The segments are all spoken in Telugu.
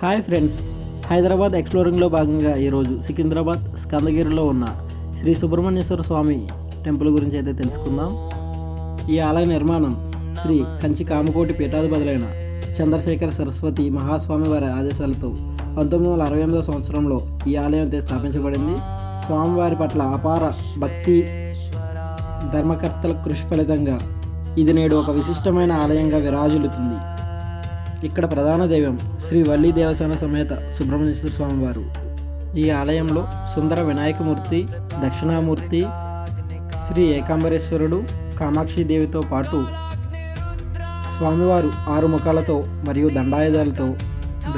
హాయ్ ఫ్రెండ్స్, హైదరాబాద్ ఎక్స్ప్లోరింగ్లో భాగంగా ఈరోజు సికింద్రాబాద్ స్కందగిరిలో ఉన్న శ్రీ సుబ్రహ్మణ్యేశ్వర స్వామి టెంపుల్ గురించి అయితే తెలుసుకుందాం. ఈ ఆలయ నిర్మాణం శ్రీ కంచి కామకోటి పీఠాధిపతులైన చంద్రశేఖర సరస్వతి మహాస్వామి వారి ఆదేశాలతో 1968 సంవత్సరంలో ఈ ఆలయం అయితే స్థాపించబడింది. స్వామివారి పట్ల అపార భక్తి ధర్మకర్తల కృషి ఫలితంగా ఇది నేడు ఒక విశిష్టమైన ఆలయంగా విరాజిల్లుతుంది. ఇక్కడ ప్రధాన దైవం శ్రీ వల్లి దేవసేన సమేత సుబ్రహ్మణ్యేశ్వర స్వామివారు. ఈ ఆలయంలో సుందర వినాయకమూర్తి, దక్షిణామూర్తి, శ్రీ ఏకాంబరేశ్వరుడు, కామాక్షిదేవితో పాటు స్వామివారు 6 ముఖాలతో మరియు దండాయుధాలతో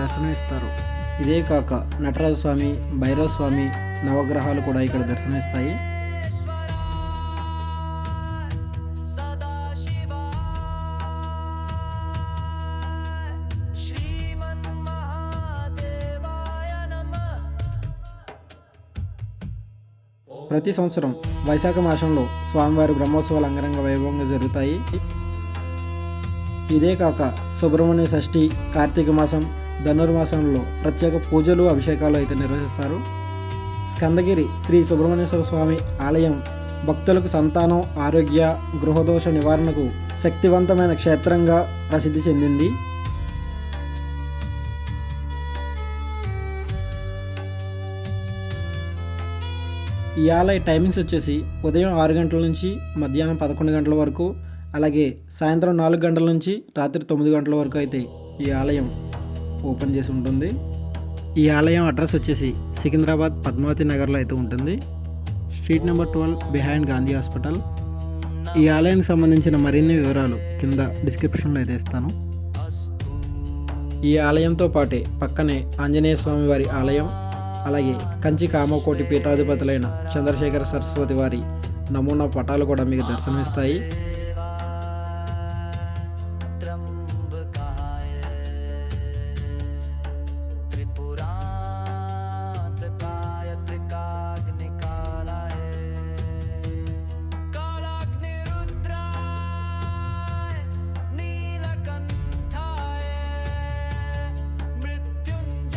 దర్శనమిస్తారు. ఇదే కాక నటరాజ స్వామి, భైరవ స్వామి నవగ్రహాలు కూడా ఇక్కడ దర్శనమిస్తాయి. ప్రతి సంవత్సరం వైశాఖ మాసంలో స్వామివారి బ్రహ్మోత్సవాలు అంగరంగ వైభవంగా జరుగుతాయి. ఇదే కాక సుబ్రహ్మణ్య షష్ఠి, కార్తీక మాసం, ధనుర్మాసంలో ప్రత్యేక పూజలు, అభిషేకాలు అయితే నిర్వహిస్తారు. స్కందగిరి శ్రీ సుబ్రహ్మణ్యేశ్వర స్వామి ఆలయం భక్తులకు సంతానం, ఆరోగ్య, గృహదోష నివారణకు శక్తివంతమైన క్షేత్రంగా ప్రసిద్ధి చెందింది. ఈ ఆలయ టైమింగ్స్ వచ్చేసి ఉదయం 6 గంటల నుంచి మధ్యాహ్నం 11 గంటల వరకు, అలాగే సాయంత్రం 4 గంటల నుంచి రాత్రి 9 గంటల వరకు అయితే ఈ ఆలయం ఓపెన్ చేసి ఉంటుంది. ఈ ఆలయం అడ్రస్ వచ్చేసి సికింద్రాబాద్ పద్మావతి నగర్లో అయితే ఉంటుంది. Street number 12 behind Gandhi hospital. ఈ ఆలయానికి సంబంధించిన మరిన్ని వివరాలు కింద డిస్క్రిప్షన్లో అయితే ఇస్తాను. ఈ ఆలయంతో పాటే పక్కనే ఆంజనేయ స్వామి వారి ఆలయం, అలాగే కంచి కామకోటి పీఠాధిపతులైన చంద్రశేఖర సరస్వతి వారి నమూనా పటాలు కూడా మీకు దర్శనమిస్తాయి.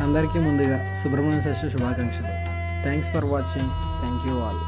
అందరికీ ముందుగా సుబ్రహ్మణ్య షష్ఠి శుభాకాంక్షలు. Thanks for watching. Thank you all.